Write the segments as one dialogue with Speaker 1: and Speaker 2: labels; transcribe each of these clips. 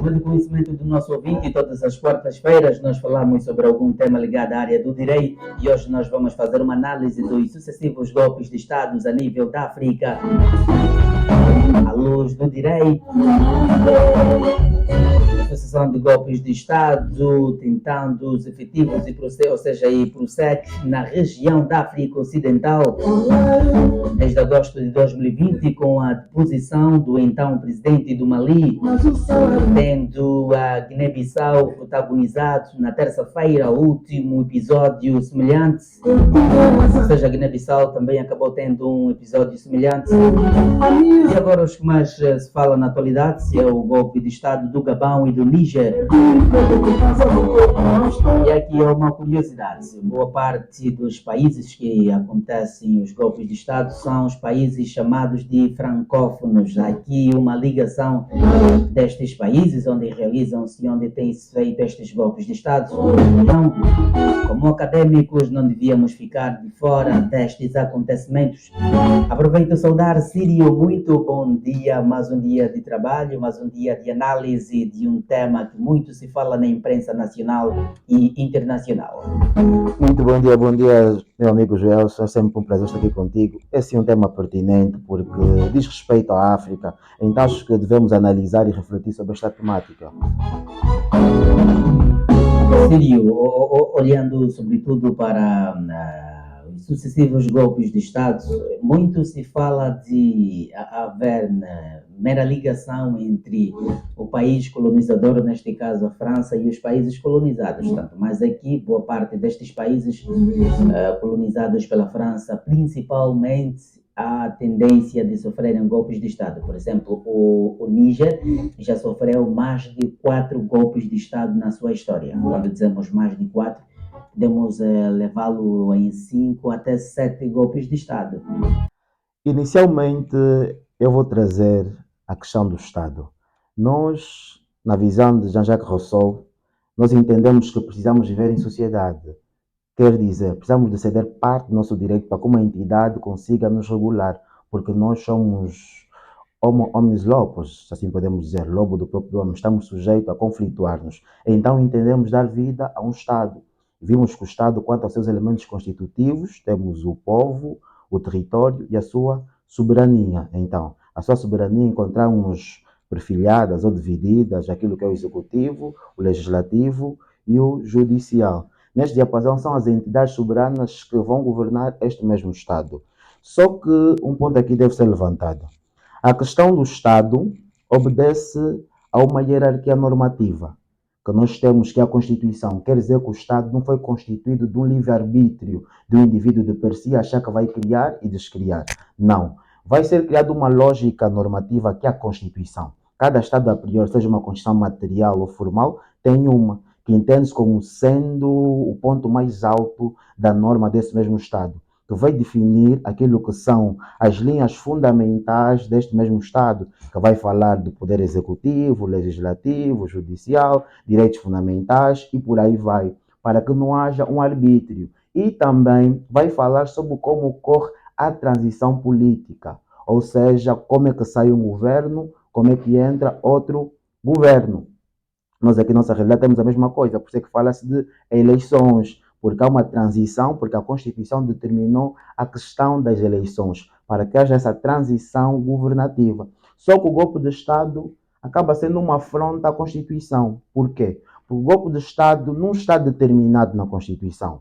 Speaker 1: Do conhecimento do nosso ouvinte, todas as quartas-feiras nós falamos sobre algum tema ligado à área do direito e hoje nós vamos fazer uma análise dos sucessivos golpes de Estados a nível da África, à luz do direito. Sucessão de golpes de Estado, tentando os efetivos e prossegue na região da África Ocidental, desde agosto de 2020, com a deposição do então presidente do Mali, tendo a Guiné-Bissau protagonizado na terça-feira o último episódio semelhante, ou seja, a Guiné-Bissau também acabou tendo um episódio semelhante. E agora os que mais se fala na atualidade é o golpe de Estado do Gabão e do Níger. E aqui é uma curiosidade: boa parte dos países que acontecem os golpes de Estado são os países chamados de francófonos. Há aqui uma ligação destes países onde realizam-se, onde têm-se feito estes golpes de Estado. Então, como académicos, não devíamos ficar de fora destes acontecimentos. Aproveito saudar Sírio, muito bom dia, mais um dia de trabalho, mais um dia de análise de um tema que muito se fala na imprensa nacional e internacional.
Speaker 2: Muito bom dia, meu amigo Joel, é sempre um prazer estar aqui contigo. Esse é um tema pertinente porque diz respeito à África, então acho que devemos analisar e refletir sobre esta temática.
Speaker 1: Sírio, olhando sobretudo para os sucessivos golpes de Estado, muito se fala de haver mera ligação entre o país colonizador, neste caso a França, e os países colonizados. Tanto mais aqui, boa parte destes países colonizados pela França, principalmente há tendência de sofrerem golpes de Estado. Por exemplo, o Níger já sofreu mais de 4 golpes de Estado na sua história. Quando dizemos mais de 4, podemos levá-lo em 5 até 7 golpes de Estado.
Speaker 2: Inicialmente, eu vou trazer a questão do Estado. Nós, na visão de Jean-Jacques Rousseau, nós entendemos que precisamos viver em sociedade. Quer dizer, precisamos de ceder parte do nosso direito para que uma entidade consiga nos regular, porque nós somos omnis lopus, assim podemos dizer, lobo do próprio homem, estamos sujeitos a conflituar-nos. Então entendemos dar vida a um Estado. Vimos que o Estado, quanto aos seus elementos constitutivos, temos o povo, o território e a sua soberania. Então, a sua soberania encontramos perfilhadas ou divididas, aquilo que é o executivo, o legislativo e o judicial. Neste diapasão são as entidades soberanas que vão governar este mesmo Estado. Só que um ponto aqui deve ser levantado. A questão do Estado obedece a uma hierarquia normativa que nós temos, que é a Constituição. Quer dizer que o Estado não foi constituído de um livre-arbítrio do indivíduo de per si achar que vai criar e descriar. Não. Vai ser criada uma lógica normativa que é a Constituição. Cada Estado a priori, seja uma Constituição material ou formal, tem uma que entende-se como sendo o ponto mais alto da norma desse mesmo Estado, que vai definir aquilo que são as linhas fundamentais deste mesmo Estado, que vai falar do poder executivo, legislativo, judicial, direitos fundamentais e por aí vai, para que não haja um arbítrio. E também vai falar sobre como ocorre a transição política, ou seja, como é que sai um governo, como é que entra outro governo. Nós aqui na nossa realidade temos a mesma coisa, por isso é que fala-se de eleições, porque há uma transição, porque a Constituição determinou a questão das eleições, para que haja essa transição governativa. Só que o golpe de Estado acaba sendo uma afronta à Constituição. Por quê? Porque o golpe de Estado não está determinado na Constituição.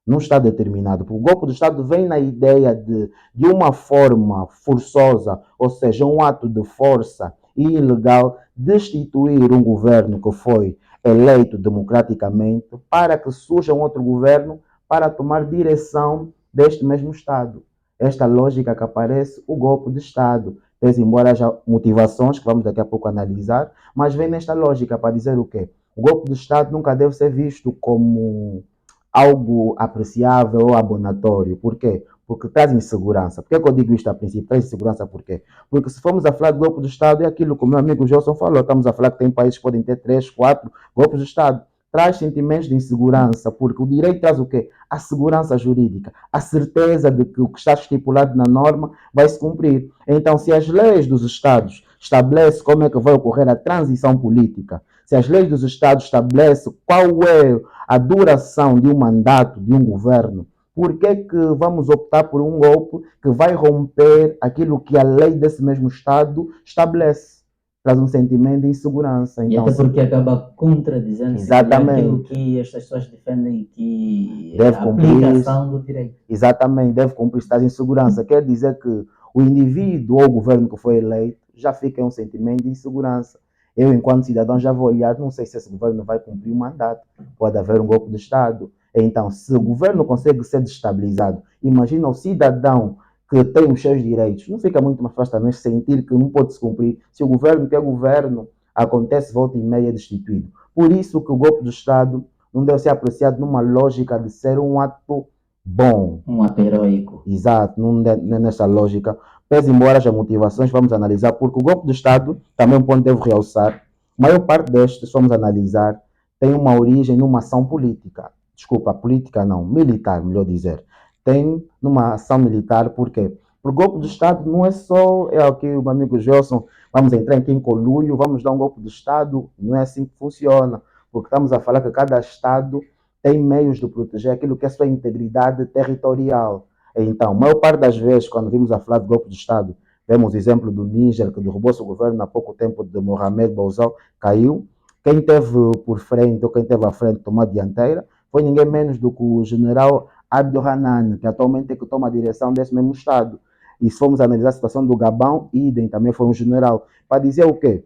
Speaker 2: Não está determinado, porque o golpe de Estado vem na ideia de uma forma forçosa, ou seja, um ato de força e ilegal, destituir um governo que foi eleito democraticamente para que surja um outro governo para tomar direção deste mesmo Estado. Esta lógica que aparece, o golpe de Estado, pese embora haja motivações que vamos daqui a pouco analisar, mas vem nesta lógica para dizer o quê? O golpe de Estado nunca deve ser visto como algo apreciável ou abonatório. Por quê? Porque traz insegurança. Por que eu digo isto a princípio? Traz insegurança por quê? Porque se formos a falar de golpe de Estado, é aquilo que o meu amigo Gelson falou. Estamos a falar que tem países que podem ter 3, 4 golpes de Estado. Traz sentimentos de insegurança, porque o direito traz o quê? A segurança jurídica, a certeza de que o que está estipulado na norma vai se cumprir. Então, se as leis dos Estados estabelece como é que vai ocorrer a transição política, se as leis dos Estados estabelecem qual é a duração de um mandato de um governo, por que que vamos optar por um golpe que vai romper aquilo que a lei desse mesmo Estado estabelece? Traz um sentimento de insegurança.
Speaker 1: E
Speaker 2: Então,
Speaker 1: até porque acaba contradizendo, se calhar, aquilo
Speaker 2: exatamente,
Speaker 1: que estas pessoas defendem, que é
Speaker 2: deve
Speaker 1: a
Speaker 2: cumprir,
Speaker 1: aplicação do direito.
Speaker 2: exatamente, deve cumprir estado de insegurança. Quer dizer que o indivíduo ou o governo que foi eleito já fica em um sentimento de insegurança. Eu, enquanto cidadão, já vou olhar, não sei se esse governo vai cumprir o mandato, pode haver um golpe de Estado. Então, se o governo consegue ser destabilizado, imagina o cidadão que tem os seus direitos, não fica muito mais fácil também sentir que não pode se cumprir. Se o governo que é governo acontece volta e meia destituído. Por isso que o golpe de Estado não deve ser apreciado numa lógica de ser um ato bom.
Speaker 1: Um ato heróico.
Speaker 2: Exato, não é nessa lógica. Pese embora as motivações, vamos analisar, porque o golpe de Estado, também um ponto que devo realçar, a maior parte destes, vamos analisar, tem uma origem numa ação política. Desculpa, política não, militar, melhor dizer. Tem numa ação militar, por quê? Porque o golpe de Estado não é só, é o que o meu amigo Gelson, vamos entrar aqui em conluio, vamos dar um golpe de Estado, não é assim que funciona, porque estamos a falar que cada Estado tem meios de proteger aquilo que é a sua integridade territorial. Então, a maior parte das vezes, quando vimos a falar de golpe de Estado, vemos o exemplo do Níger, que derrubou seu governo há pouco tempo, de Mohamed Bazoum, caiu. Quem teve por frente, ou quem teve à frente, tomou a dianteira, foi ninguém menos do que o general Abdurrahman, que atualmente é que toma a direção desse mesmo Estado. E se formos analisar a situação do Gabão, idem, também foi um general. Para dizer o quê?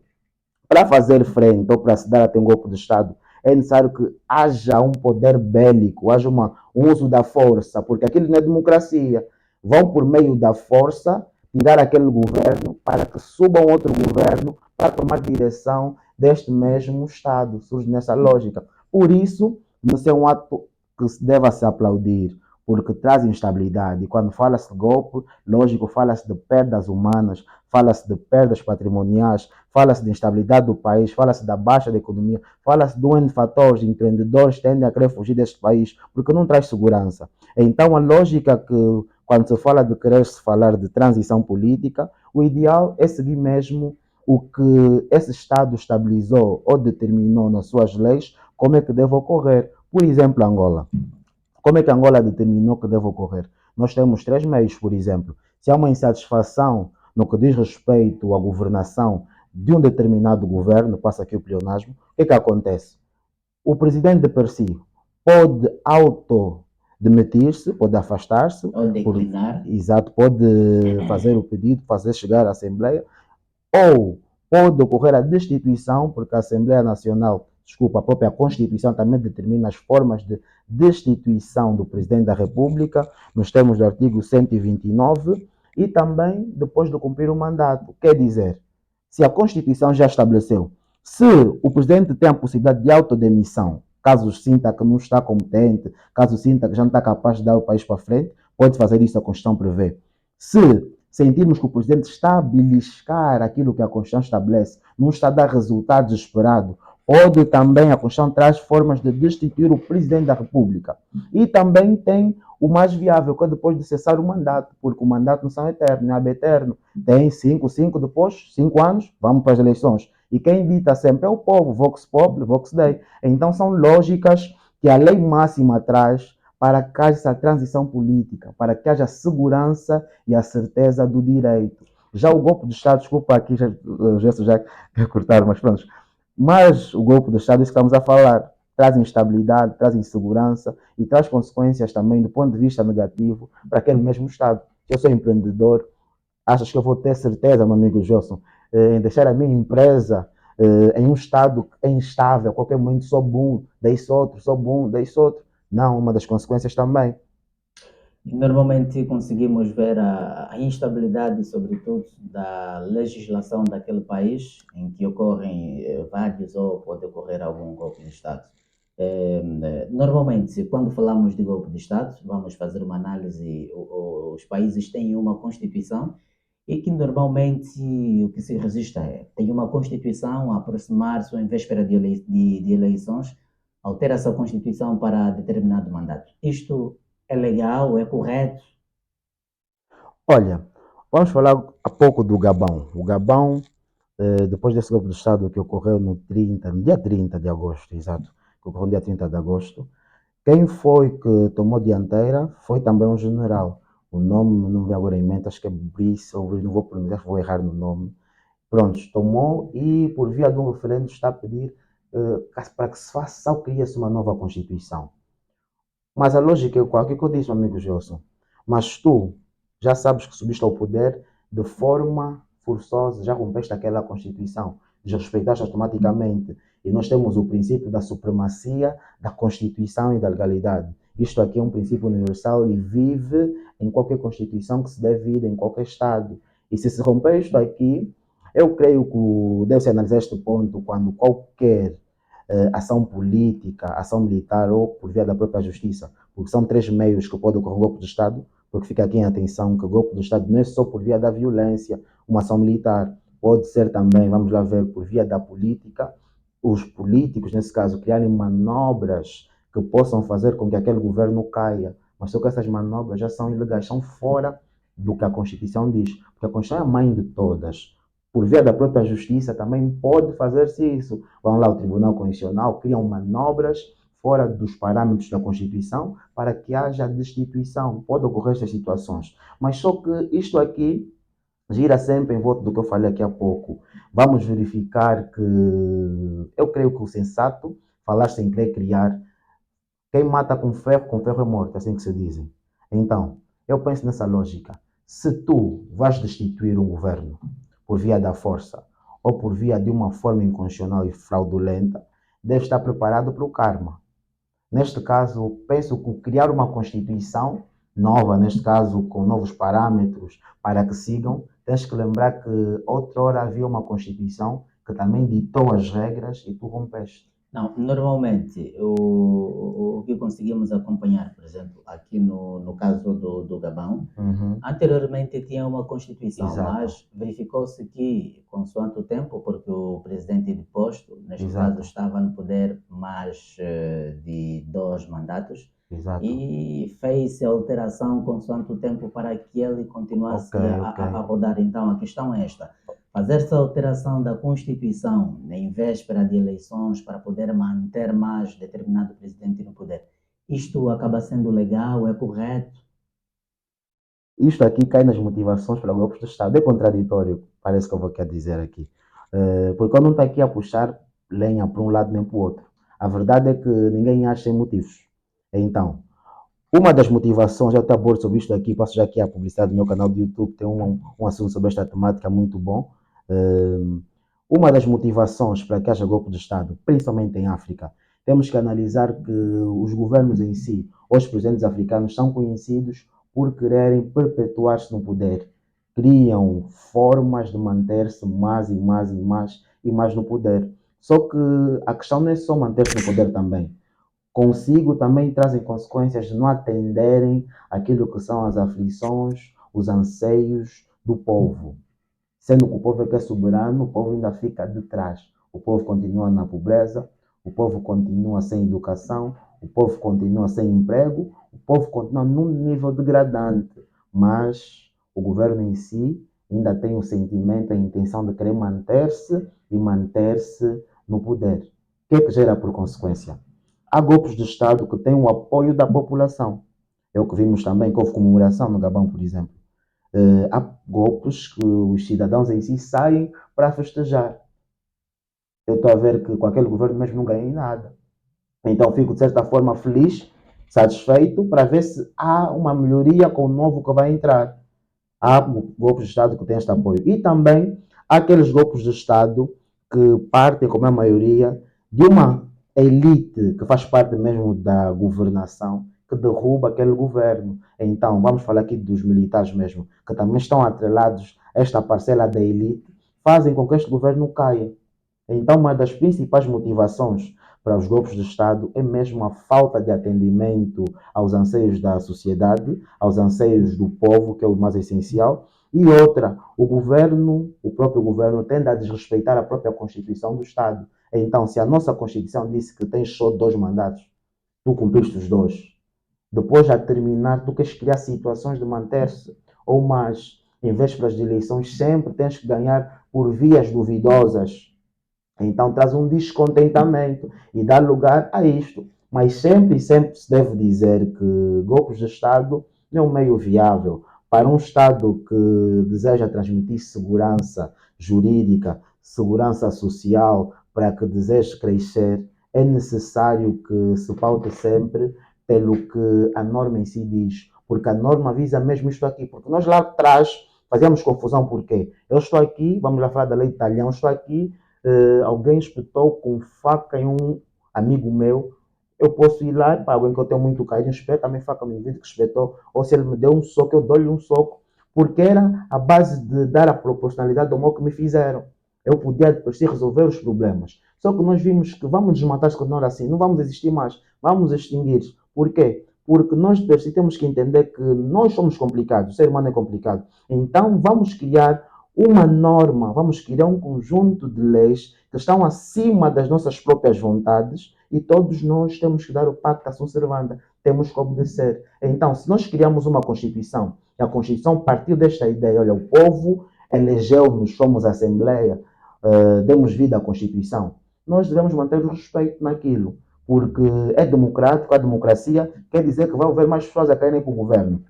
Speaker 2: Para fazer frente ou para se dar até um golpe de Estado, é necessário que haja um poder bélico, haja um uso da força, porque aquilo não é democracia. Vão, por meio da força, tirar aquele governo para que suba um outro governo para tomar direção deste mesmo Estado. Surge nessa lógica. Por isso, não é um ato que se deva se aplaudir, porque traz instabilidade. E quando fala-se de golpe, lógico, fala-se de perdas humanas, fala-se de perdas patrimoniais, fala-se de instabilidade do país, fala-se da baixa da economia, fala-se de N fatores, empreendedores tendem a querer fugir deste país, porque não traz segurança. Então, a lógica que, quando se fala de querer se falar de transição política, o ideal é seguir mesmo o que esse Estado estabilizou ou determinou nas suas leis, como é que deve ocorrer. Por exemplo, Angola. Como é que Angola determinou que deve ocorrer? Nós temos três meios, por exemplo. Se há uma insatisfação no que diz respeito à governação de um determinado governo, passa aqui o pleonasmo, o que é que acontece? O presidente de per si pode autodemitir-se, pode afastar-se,
Speaker 1: ou declinar.
Speaker 2: exato, pode fazer o pedido, fazer chegar à Assembleia, ou pode ocorrer a destituição, porque a Assembleia Nacional, desculpa, a própria Constituição também determina as formas de destituição do Presidente da República, nos termos do artigo 129, e também depois de cumprir o mandato. Quer dizer, se a Constituição já estabeleceu, se o Presidente tem a possibilidade de autodemissão, caso sinta que não está competente, caso sinta que já não está capaz de dar o país para frente, pode fazer isso, a Constituição prevê. Se sentirmos que o presidente está a beliscar aquilo que a Constituição estabelece, não está a dar resultados esperados, pode também, a Constituição traz formas de destituir o presidente da República. E também tem o mais viável, que é depois de cessar o mandato, porque o mandato não são eternos, não é eterno. Tem 5, depois 5 anos, vamos para as eleições. E quem dita sempre é o povo, Vox Populi, Vox Dei. Então são lógicas que a lei máxima traz para que haja essa transição política, para que haja segurança e a certeza do direito. Já o golpe de Estado, desculpa aqui, o gesto já quer cortar, mas pronto. Mas o golpe de Estado, isso que estamos a falar, traz instabilidade, traz insegurança e traz consequências também do ponto de vista negativo para aquele mesmo Estado. Se eu sou empreendedor, achas que eu vou ter certeza, meu amigo Gelson, em deixar a minha empresa em um estado instável, a qualquer momento sou bom, deixo outro, sou bom, deixo outro? Não, uma das consequências também.
Speaker 1: Normalmente conseguimos ver a instabilidade, sobretudo, da legislação daquele país, em que ocorrem vários ou pode ocorrer algum golpe de Estado. Normalmente, quando falamos de golpe de Estado, vamos fazer uma análise, os países têm uma Constituição e que normalmente o que se registra tem uma Constituição a aproximar-se em véspera de eleições, altera essa Constituição para determinado mandato. Isto é legal, é correto?
Speaker 2: Olha, vamos falar um pouco do Gabão. O Gabão depois desse golpe de Estado que ocorreu no dia 30 de agosto, exato, que ocorreu no dia 30 de agosto, quem foi que tomou dianteira foi também um general. O nome não me vem agora em mente, acho que é Brice, ou não vou pronunciar, vou errar no nome. Pronto, tomou e, por via de um referendo, está a pedir para que se faça ou cria-se uma nova Constituição. Mas a lógica é qual? O que eu disse, meu amigo Gelson? Mas tu já sabes que subiste ao poder de forma forçosa, já rompeste aquela Constituição, desrespeitaste automaticamente. E nós temos o princípio da supremacia da Constituição e da legalidade. Isto aqui é um princípio universal e vive em qualquer Constituição que se dê vida, em qualquer Estado. E se romper isto aqui, eu creio que deve-se analisar este ponto quando qualquer ação política, ação militar ou por via da própria justiça, porque são três meios que pode ocorrer um golpe de Estado, porque fica aqui em atenção que o golpe de Estado não é só por via da violência, uma ação militar, pode ser também, vamos lá ver, por via da política, os políticos, nesse caso, criarem manobras que possam fazer com que aquele governo caia, mas só que essas manobras já são ilegais, são fora do que a Constituição diz, porque a Constituição é a mãe de todas. Por via da própria justiça também pode fazer-se isso. Vão lá ao Tribunal Constitucional, criam manobras fora dos parâmetros da Constituição para que haja destituição. Pode ocorrer estas situações. Mas só que isto aqui gira sempre em volta do que eu falei aqui há pouco. Vamos verificar que eu creio que o sensato, falar sem querer criar, quem mata com ferro é morto, assim que se dizem. Então, eu penso nessa lógica. Se tu vais destituir um governo por via da força ou por via de uma forma inconstitucional e fraudulenta, deve estar preparado para o karma. Neste caso, penso que criar uma Constituição nova, neste caso com novos parâmetros para que sigam, tens que lembrar que outrora havia uma Constituição que também ditou as regras e tu rompeste.
Speaker 1: Não, normalmente o que conseguimos acompanhar, por exemplo, aqui no caso do Gabão, anteriormente tinha uma Constituição,
Speaker 2: Exato.
Speaker 1: mas verificou-se que, consoante o tempo, porque o presidente deposto, neste
Speaker 2: Exato.
Speaker 1: caso, estava no poder mais de 2 mandatos,
Speaker 2: Exato.
Speaker 1: e fez-se a alteração consoante o tempo para que ele continuasse a rodar. Então, a questão é esta: fazer-se a alteração da Constituição em véspera de eleições para poder manter mais determinado presidente no poder, isto acaba sendo legal, é correto?
Speaker 2: Isto aqui cai nas motivações para golpes de Estado. É contraditório, parece que eu vou querer dizer aqui. Porque eu não estou aqui a puxar lenha para um lado nem para o outro. A verdade é que ninguém acha sem motivos. Então, uma das motivações, já até abordo sobre isto aqui, passo já aqui a publicidade do meu canal do YouTube, tem um assunto sobre esta temática muito bom. Uma das motivações para que haja golpe de Estado, principalmente em África, temos que analisar que os governos em si, os presidentes africanos, são conhecidos por quererem perpetuar-se no poder. Criam formas de manter-se mais e mais e mais e mais no poder. Só que a questão não é só manter-se no poder também. Consigo também trazem consequências de não atenderem aquilo que são as aflições, os anseios do povo. Sendo que o povo é que é soberano, o povo ainda fica de trás. O povo continua na pobreza, o povo continua sem educação, o povo continua sem emprego, o povo continua num nível degradante. Mas o governo em si ainda tem o sentimento, a intenção de querer manter-se e manter-se no poder. O que é que gera por consequência? Há golpes de Estado que têm o apoio da população. É o que vimos também, que houve comemoração no Gabão, por exemplo. Há golpes que os cidadãos em si saem para festejar. Eu estou a ver que com aquele governo mesmo não ganhei nada. Então fico, de certa forma, feliz, satisfeito, para ver se há uma melhoria com o novo que vai entrar. Há golpes de Estado que têm este apoio. E também há aqueles golpes de Estado que partem, como é a maioria, de uma elite que faz parte mesmo da governação, que derruba aquele governo. Então, vamos falar aqui dos militares mesmo, que também estão atrelados a esta parcela da elite, fazem com que este governo caia. Então, uma das principais motivações para os golpes de Estado é mesmo a falta de atendimento aos anseios da sociedade, aos anseios do povo, que é o mais essencial. E outra, o próprio governo, tende a desrespeitar a própria Constituição do Estado. Então, se a nossa Constituição disse que tens só 2 mandatos, tu cumpriste os 2. Depois, a terminar, tu queres criar situações de manter-se ou mais. em vésperas de eleições, sempre tens que ganhar por vias duvidosas. Então traz um descontentamento e dá lugar a isto. Mas sempre, sempre se deve dizer que golpes de Estado não é um meio viável. Para um Estado que deseja transmitir segurança jurídica, segurança social, para que deseje crescer, é necessário que se paute sempre pelo que a norma em si diz. Porque a norma visa mesmo isto aqui. Porque nós lá atrás fazíamos confusão. Por quê? Eu estou aqui, vamos lá falar da lei italiana, eu estou aqui, alguém espetou com faca em um amigo meu, eu posso ir lá para alguém que eu tenho muito carinho, espeta também faca no vídeo que espetou, ou se ele me deu um soco, eu dou-lhe um soco, porque era a base de dar a proporcionalidade do mal que me fizeram. Eu podia depois resolver os problemas. Só que nós vimos que vamos desmatar as não era assim, não vamos existir mais, vamos extinguir. Por quê? Porque nós depois temos que entender que nós somos complicados, o ser humano é complicado. Então vamos criar uma norma, vamos criar um conjunto de leis que estão acima das nossas próprias vontades e todos nós temos que dar o pacto à sua servanda, temos que obedecer. Então, se nós criamos uma Constituição, e a Constituição partiu desta ideia, olha, o povo elegeu-nos, somos a Assembleia, demos vida à Constituição, nós devemos manter o respeito naquilo, porque é democrático, a democracia quer dizer que vai haver mais pessoas a caírem para o governo.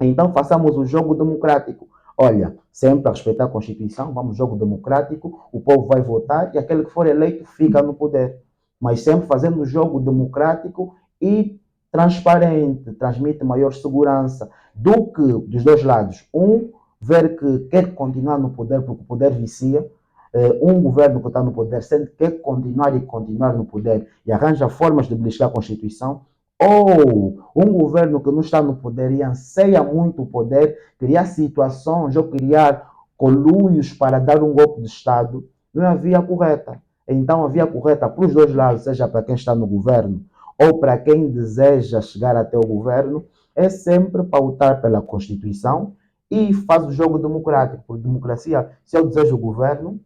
Speaker 2: Então façamos o jogo democrático. Olha, sempre a respeitar a Constituição, vamos jogo democrático, o povo vai votar e aquele que for eleito fica no poder. Mas sempre fazendo o jogo democrático e transparente, transmite maior segurança do que dos dois lados. Um ver que quer continuar no poder porque o poder vicia, um governo que está no poder sente que quer continuar no poder e arranja formas de beliscar a Constituição, ou um governo que não está no poder e anseia muito o poder, criar situações ou criar coluios para dar um golpe de Estado, não é a via correta. Então, a via correta para os dois lados, seja para quem está no governo ou para quem deseja chegar até o governo, é sempre pautar pela Constituição e faz o jogo democrático. Por democracia, se eu desejo o governo,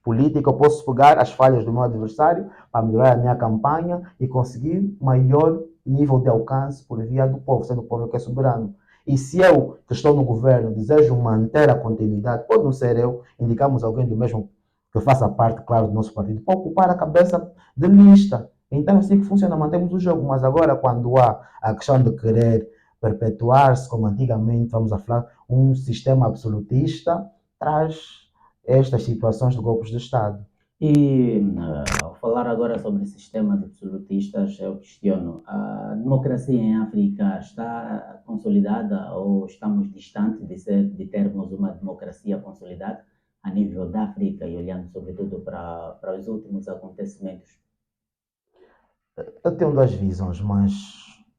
Speaker 2: política, eu posso pegar as falhas do meu adversário para melhorar a minha campanha e conseguir maior nível de alcance por via do povo, sendo o povo que é soberano. E se eu, que estou no governo, desejo manter a continuidade, pode não ser eu, indicamos alguém do mesmo que faça parte, claro, do nosso partido, para ocupar a cabeça de lista. Então, é assim que funciona, mantemos o jogo. Mas agora, quando há a questão de querer perpetuar-se, como antigamente, vamos a falar, um sistema absolutista, traz estas situações de golpes de Estado.
Speaker 1: E ao falar agora sobre sistemas absolutistas, eu questiono, a democracia em África está consolidada ou estamos distantes de termos uma democracia consolidada a nível da África e olhando sobretudo para os últimos acontecimentos?
Speaker 2: Eu tenho duas visões, mas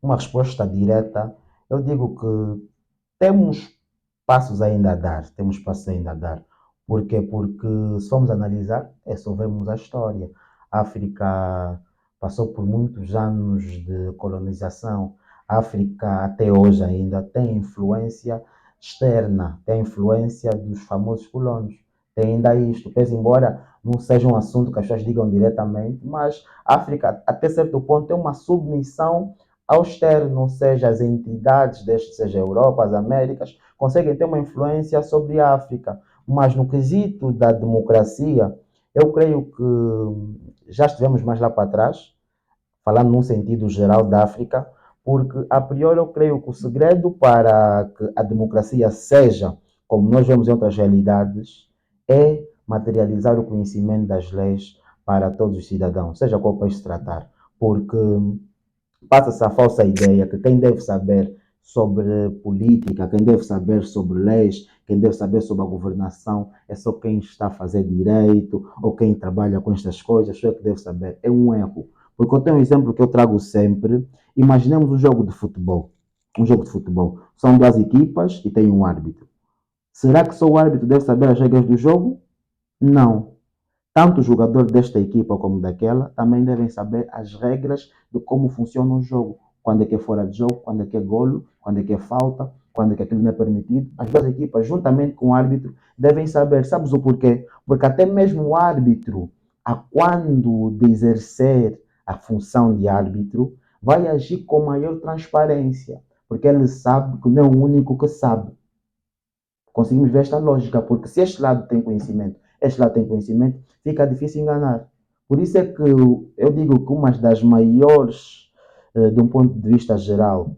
Speaker 2: uma resposta direta, eu digo que temos passos ainda a dar, temos passos ainda a dar. Por quê? Porque se formos analisar, é só vermos a história. A África passou por muitos anos de colonização. A África até hoje ainda tem influência externa, tem influência dos famosos colonos. Tem ainda isto, pese embora não seja um assunto que as pessoas digam diretamente, mas a África, até certo ponto, tem uma submissão ao externo, ou seja, as entidades deste, seja a Europa, as Américas, conseguem ter uma influência sobre a África. Mas no quesito da democracia, eu creio que já estivemos mais lá para trás, falando num sentido geral da África, porque a priori eu creio que o segredo para que a democracia seja, como nós vemos em outras realidades, é materializar o conhecimento das leis para todos os cidadãos, seja qual país se tratar. Porque passa-se a falsa ideia que quem deve saber sobre política, quem deve saber sobre leis, quem deve saber sobre a governação é só quem está a fazer direito ou quem trabalha com estas coisas, só é que deve saber. É um erro. Porque eu tenho um exemplo que eu trago sempre. Imaginemos um jogo de futebol. Um jogo de futebol. São duas equipas e tem um árbitro. Será que só o árbitro deve saber as regras do jogo? Não. Tanto o jogador desta equipa como daquela também devem saber as regras de como funciona o jogo. Quando é que é fora de jogo, quando é que é golo, quando é que é falta, quando é que aquilo não é permitido. As duas equipas, juntamente com o árbitro, devem saber. Sabes o porquê? Porque até mesmo o árbitro, a quando de exercer a função de árbitro, vai agir com maior transparência. Porque ele sabe que não é o único que sabe. Conseguimos ver esta lógica, porque se este lado tem conhecimento, este lado tem conhecimento, fica difícil enganar. Por isso é que eu digo que uma das maiores, de um ponto de vista geral,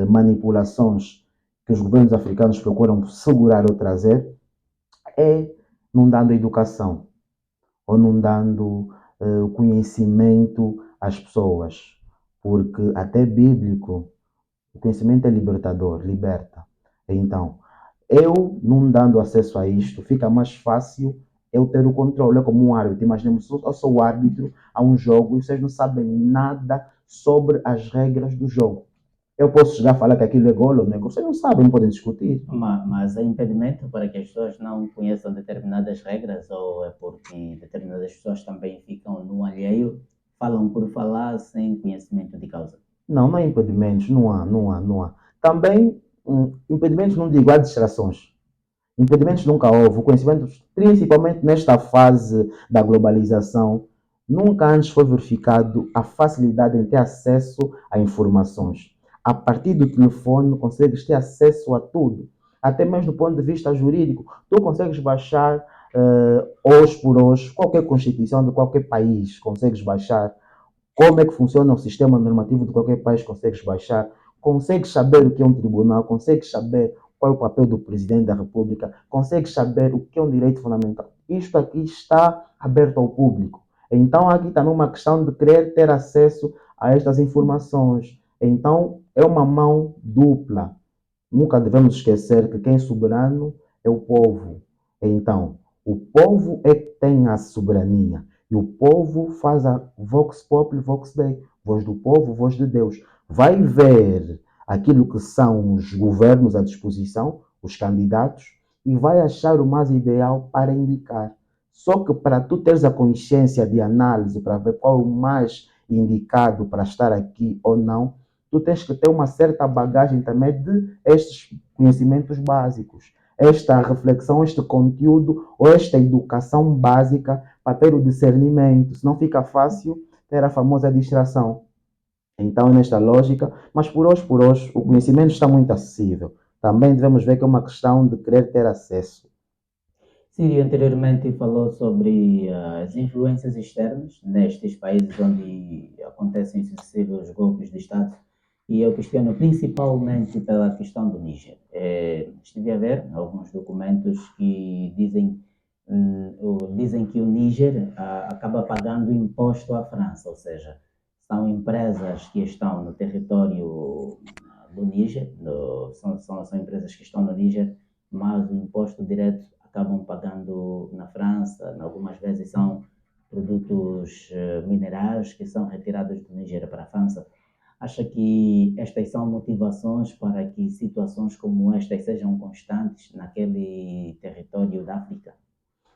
Speaker 2: manipulações que os governos africanos procuram segurar ou trazer é não dando educação ou não dando o conhecimento às pessoas. Porque até bíblico, o conhecimento é libertador, liberta. Então, eu não dando acesso a isto, fica mais fácil eu ter o controle. É como um árbitro. Imaginemos, eu sou o árbitro a um jogo e vocês não sabem nada sobre as regras do jogo. Eu posso chegar a falar que aquilo é gol ou não é gol. Vocês não sabem, não podem discutir.
Speaker 1: Mas há impedimento para que as pessoas não conheçam determinadas regras ou é porque determinadas pessoas também ficam no alheio, falam por falar sem conhecimento de causa?
Speaker 2: Não há impedimentos, não há. Também, impedimentos não digo, há distrações. Impedimentos nunca houve. O conhecimento, principalmente nesta fase da globalização, nunca antes foi verificado a facilidade em ter acesso a informações. A partir do telefone, consegues ter acesso a tudo, até mesmo do ponto de vista jurídico. Tu consegues baixar, hoje por hoje, qualquer constituição de qualquer país, consegues baixar. Como é que funciona o sistema normativo de qualquer país, consegues baixar. Consegues saber o que é um tribunal, consegues saber qual é o papel do presidente da República, consegues saber o que é um direito fundamental. Isto aqui está aberto ao público. Então, aqui também uma questão de querer ter acesso a estas informações. Então, é uma mão dupla. Nunca devemos esquecer que quem é soberano é o povo. Então, o povo é que tem a soberania. E o povo faz a Vox Populi, Vox Dei. Voz do povo, voz de Deus. Vai ver aquilo que são os governos à disposição, os candidatos, e vai achar o mais ideal para indicar. Só que para tu teres a consciência de análise, para ver qual é o mais indicado para estar aqui ou não, tu tens que ter uma certa bagagem também de estes conhecimentos básicos, esta reflexão, este conteúdo ou esta educação básica para ter o discernimento. Senão fica fácil ter a famosa distração. Então, é nesta lógica, mas por hoje, o conhecimento está muito acessível. Também devemos ver que é uma questão de querer ter acesso.
Speaker 1: Sírio anteriormente falou sobre as influências externas nestes países onde acontecem sucessivos golpes de Estado e eu questiono principalmente pela questão do Níger. Estive a ver alguns documentos que dizem que o Níger acaba pagando imposto à França, ou seja, são empresas que estão no território do Níger, são empresas que estão no Níger, mas o imposto direto acabam pagando na França, algumas vezes são produtos minerais que são retirados do Níger para a França. Acha que estas são motivações para que situações como estas sejam constantes naquele território da África?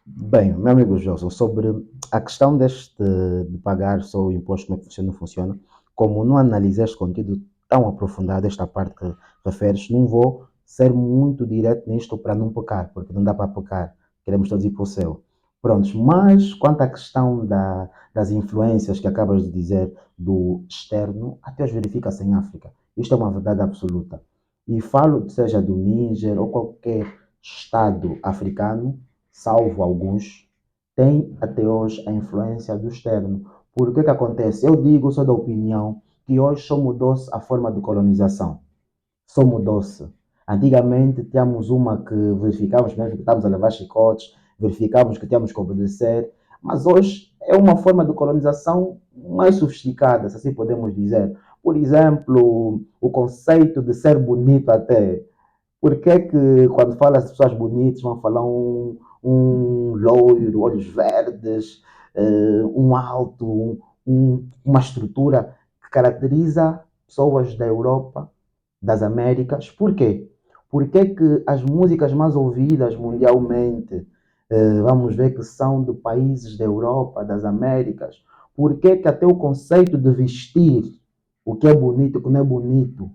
Speaker 2: Bem, meu amigo Gelson, sobre a questão de pagar só o imposto, como é que funciona, não funciona, como não analisei este conteúdo tão aprofundado, esta parte que referes, não vou ser muito direto nisto para não pecar, porque não dá para pecar, queremos todos ir para o céu. Prontos, mas quanto à questão das influências que acabas de dizer do externo, até hoje verifica-se em África. Isto é uma verdade absoluta. E falo, seja do Níger ou qualquer Estado africano, salvo alguns, tem até hoje a influência do externo. Por que que acontece? Eu digo, sou da opinião, que hoje só mudou-se a forma de colonização. Só mudou-se. Antigamente tínhamos uma que verificávamos mesmo que estávamos a levar chicotes, verificávamos que tínhamos que obedecer, mas hoje é uma forma de colonização mais sofisticada, se assim podemos dizer. Por exemplo, o conceito de ser bonito até. Por que que quando fala as pessoas bonitas vão falar um loiro, olhos verdes, um alto, uma estrutura que caracteriza pessoas da Europa, das Américas? Por quê? Porque que as músicas mais ouvidas mundialmente, vamos ver que são de países da Europa, das Américas? Por que até o conceito de vestir, o que é bonito, o que não é bonito,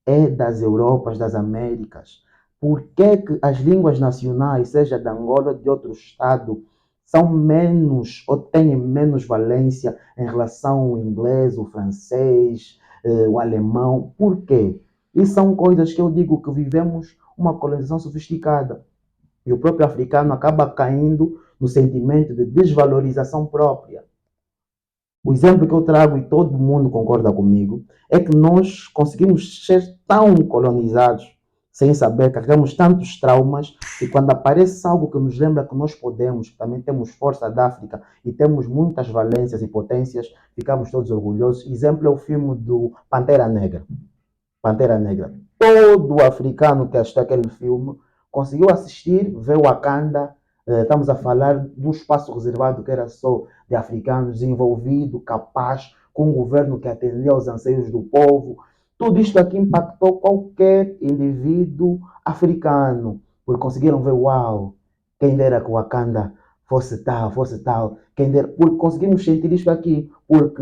Speaker 2: é das Europas, das Américas? Por que as línguas nacionais, seja de Angola ou de outro estado, são menos ou têm menos valência em relação ao inglês, o francês, o alemão? Por quê? E são coisas que eu digo que vivemos uma colonização sofisticada. E o próprio africano acaba caindo no sentimento de desvalorização própria. O exemplo que eu trago, e todo mundo concorda comigo, é que nós conseguimos ser tão colonizados sem saber, carregamos tantos traumas, e quando aparece algo que nos lembra que nós podemos, que também temos força da África e temos muitas valências e potências, ficamos todos orgulhosos. Exemplo é o filme do Pantera Negra. Pantera Negra. Todo africano que assistiu aquele filme conseguiu assistir, ver Wakanda. Estamos a falar de um espaço reservado que era só de africanos, desenvolvido, capaz, com um governo que atendia aos anseios do povo. Tudo isto aqui impactou qualquer indivíduo africano, porque conseguiram ver, uau, quem dera que Wakanda fosse tal, quem dera, porque conseguimos sentir isto aqui, porque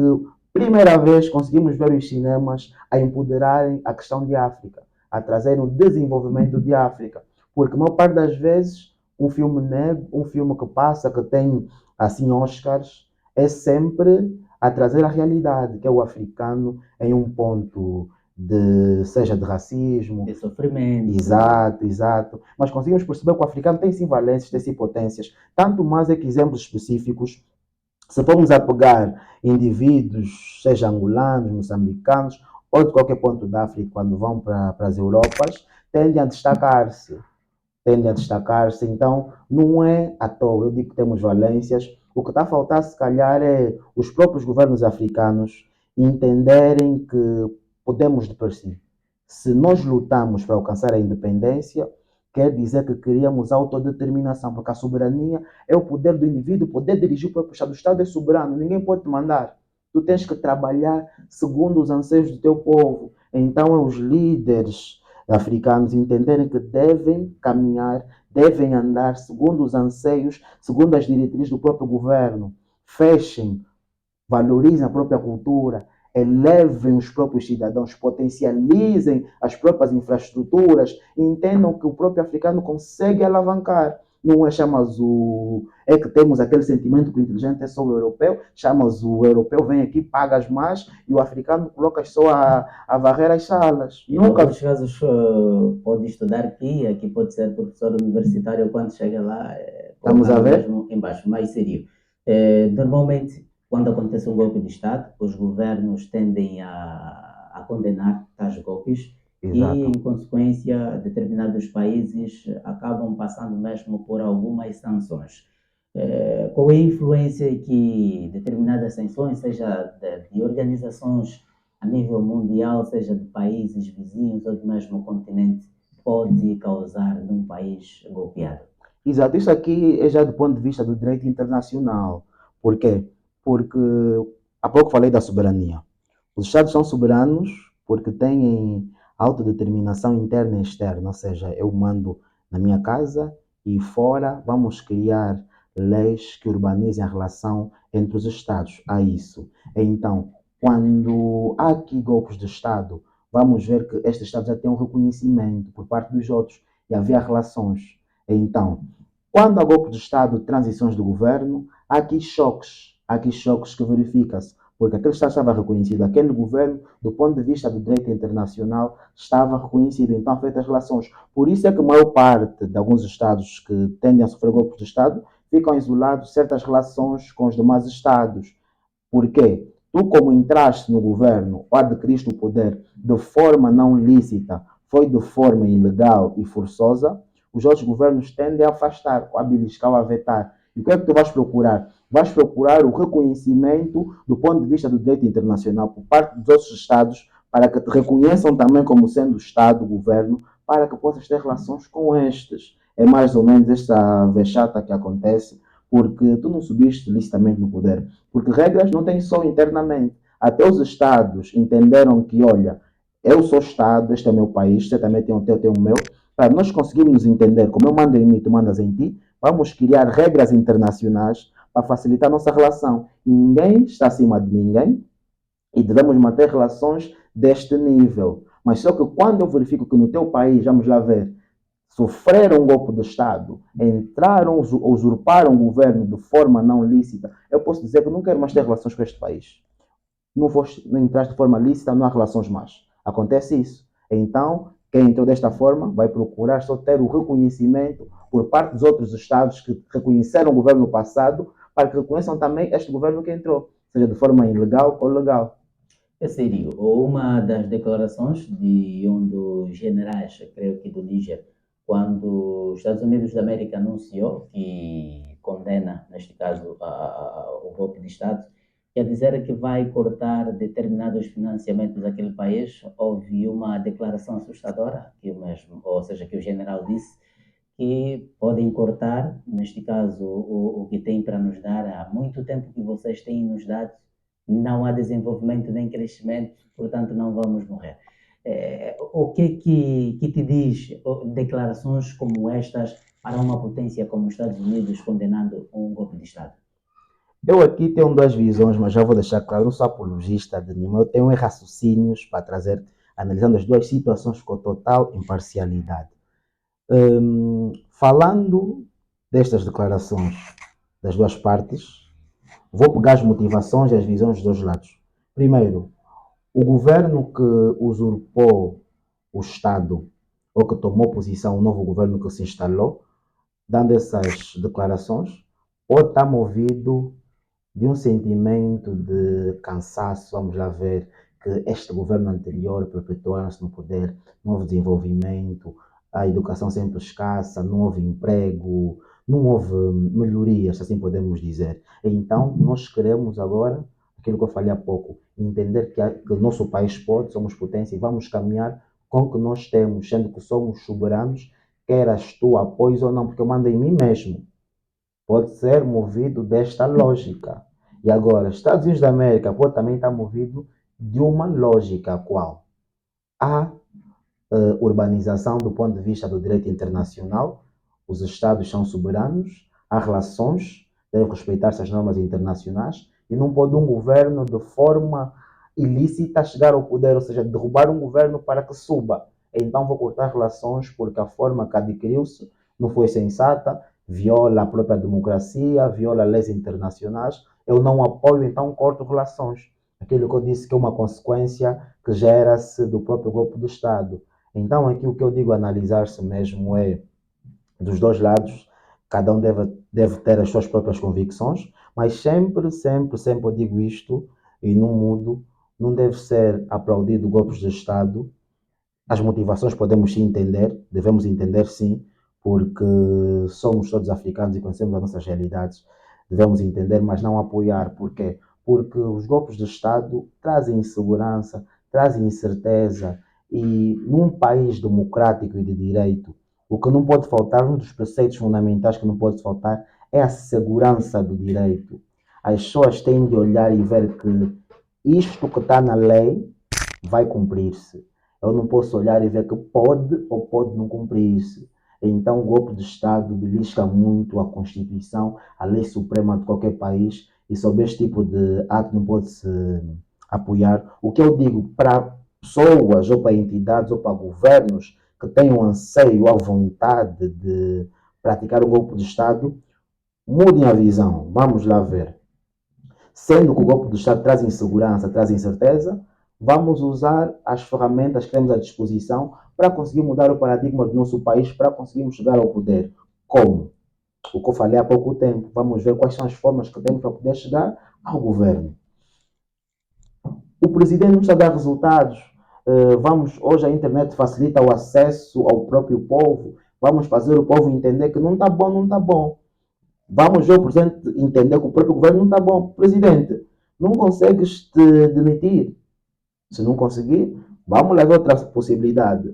Speaker 2: primeira vez conseguimos ver os cinemas a empoderarem a questão de África, a trazerem o desenvolvimento de África, porque a maior parte das vezes um filme negro, um filme que passa, que tem assim Oscars, é sempre a trazer a realidade, que é o africano em um ponto de, seja de racismo,
Speaker 1: de sofrimento.
Speaker 2: Exato, exato. Mas conseguimos perceber que o africano tem sim valências, tem sim potências. Tanto mais é que exemplos específicos, se formos a pegar indivíduos, seja angolanos, moçambicanos, ou de qualquer ponto da África, quando vão para as Europas, tendem a destacar-se. Tendem a destacar-se. Então, não é à toa. Eu digo que temos valências. O que está a faltar, se calhar, é os próprios governos africanos entenderem que podemos de per si. Se nós lutamos para alcançar a independência, quer dizer que queríamos autodeterminação, porque a soberania é o poder do indivíduo, poder dirigir o próprio Estado. O Estado é soberano, ninguém pode te mandar. Tu tens que trabalhar segundo os anseios do teu povo. Então, é os líderes africanos entenderem que devem caminhar, devem andar segundo os anseios, segundo as diretrizes do próprio governo. Fechem, valorizem a própria cultura, elevem os próprios cidadãos, potencializem as próprias infraestruturas, entendam que o próprio africano consegue alavancar. Não é chamas o. É que temos aquele sentimento que o inteligente é só o europeu, chamas o europeu, vem aqui, pagas mais, e o africano colocas só a varrer as salas.
Speaker 1: E nunca. Em alguns casos pode estudar aqui pode ser professor universitário, quando chega lá,
Speaker 2: estamos a ver?
Speaker 1: Mesmo embaixo, mais serio. Normalmente, quando acontece um golpe de Estado, os governos tendem a condenar tais golpes. Exato. E, em consequência, determinados países acabam passando mesmo por algumas sanções. Qual é a influência que determinadas sanções, seja de organizações a nível mundial, seja de países vizinhos ou do mesmo continente, pode causar num país golpeado?
Speaker 2: Exato, isso aqui é já do ponto de vista do direito internacional. Por quê? Porque há pouco falei da soberania. Os Estados são soberanos porque têm autodeterminação interna e externa, ou seja, eu mando na minha casa e fora vamos criar leis que urbanizem a relação entre os Estados. Há isso. Então, quando há aqui golpes de Estado, vamos ver que este Estado já tem um reconhecimento por parte dos outros e havia relações. Então, quando há golpe de Estado, transições do governo, há aqui choques que verifica-se, porque aquele Estado estava reconhecido, aquele governo, do ponto de vista do direito internacional, estava reconhecido, então feitas relações. Por isso é que a maior parte de alguns Estados que tendem a sofrer golpes de Estado ficam isolados certas relações com os demais Estados. Por quê? Tu, como entraste no governo ou adquiriste o poder de forma não lícita, foi de forma ilegal e forçosa, os outros governos tendem a afastar, a beliscar ou a vetar. E o que é que tu vais procurar? Vais procurar o reconhecimento do ponto de vista do direito internacional por parte dos outros Estados para que te reconheçam também como sendo Estado, governo, para que possas ter relações com estes. É mais ou menos esta vexata que acontece, porque tu não subiste licitamente no poder. Porque regras não tem só internamente. Até os Estados entenderam que, olha, eu sou Estado, este é o meu país, você também tem o teu, tem o meu. Para nós conseguirmos entender como eu mando em mim, tu mandas em ti, vamos criar regras internacionais para facilitar a nossa relação. Ninguém está acima de ninguém e devemos manter relações deste nível. Mas só que quando eu verifico que no teu país, vamos lá ver, sofreram um golpe de Estado, entraram, usurparam o governo de forma não lícita, eu posso dizer que não quero mais ter relações com este país. Não entraste de forma lícita, não há relações mais. Acontece isso. Então, Quem entrou desta forma vai procurar só ter o reconhecimento por parte dos outros Estados que reconheceram o governo passado, para que reconheçam também este governo que entrou, seja de forma ilegal ou legal.
Speaker 1: É sério, uma das declarações de um dos generais, creio que do Níger, quando os Estados Unidos da América anunciou que condena, neste caso, o golpe de Estado, quer dizer que vai cortar determinados financiamentos daquele país, houve uma declaração assustadora, que o mesmo, ou seja, que o general disse que podem cortar, neste caso, o que tem para nos dar há muito tempo que vocês têm nos dado, não há desenvolvimento nem crescimento, portanto não vamos morrer. O que te diz declarações como estas para uma potência como os Estados Unidos condenando um golpe de Estado?
Speaker 2: Eu aqui tenho duas visões, mas já vou deixar claro, não sou apologista de nenhuma, eu tenho raciocínios para trazer, analisando as duas situações com total imparcialidade. Falando destas declarações das duas partes, vou pegar as motivações e as visões dos dois lados. Primeiro, o governo que usurpou o Estado ou que tomou posição, o novo governo que se instalou, dando essas declarações, pode estar movido de um sentimento de cansaço, vamos lá ver, que este governo anterior perpetuaram-se no poder, não houve desenvolvimento, a educação sempre escassa, não houve emprego, não houve melhorias, se assim podemos dizer. Então, nós queremos agora, aquilo que eu falei há pouco, entender que o nosso país pode, somos potência e vamos caminhar com o que nós temos, sendo que somos soberanos, queras tu apoios ou não, porque eu mando em mim mesmo. Pode ser movido desta lógica. E agora, Estados Unidos da América pode também estar movido de uma lógica qual há urbanização do ponto de vista do direito internacional, os Estados são soberanos, há relações, devem respeitar-se as normas internacionais e não pode um governo de forma ilícita chegar ao poder, ou seja, derrubar um governo para que suba. Então vou cortar relações porque a forma que adquiriu-se não foi sensata, viola a própria democracia, viola leis internacionais. Eu não apoio, então corto relações. Aquilo que eu disse que é uma consequência que gera-se do próprio golpe do Estado. Então, aqui o que eu digo analisar-se mesmo é dos dois lados, cada um deve ter as suas próprias convicções, mas sempre eu digo isto e não mudo, não deve ser aplaudido golpes de Estado. As motivações podemos sim entender, devemos entender sim, porque somos todos africanos e conhecemos as nossas realidades, devemos entender, mas não apoiar. Por quê? Porque os golpes de Estado trazem insegurança, trazem incerteza, e num país democrático e de direito, o que não pode faltar, um dos preceitos fundamentais que não pode faltar, é a segurança do direito. As pessoas têm de olhar e ver que isto que está na lei vai cumprir-se. Eu não posso olhar e ver que pode ou pode não cumprir-se. Então, o golpe de Estado belisca muito a Constituição, a lei suprema de qualquer país, e sob este tipo de ato não pode-se apoiar. O que eu digo para pessoas, ou para entidades, ou para governos que tenham anseio ou vontade de praticar o golpe de Estado, mudem a visão. Vamos lá ver. Sendo que o golpe do Estado traz insegurança, traz incerteza, vamos usar as ferramentas que temos à disposição para conseguir mudar o paradigma do nosso país, para conseguirmos chegar ao poder. Como? O que eu falei há pouco tempo. Vamos ver quais são as formas que temos para poder chegar ao governo. O presidente não está a dar resultados. Hoje a internet facilita o acesso ao próprio povo. Vamos fazer o povo entender que não está bom, não está bom. Vamos ver o presidente entender que o próprio governo não está bom. Presidente, não consegues te demitir? Se não conseguir, vamos levar outra possibilidade.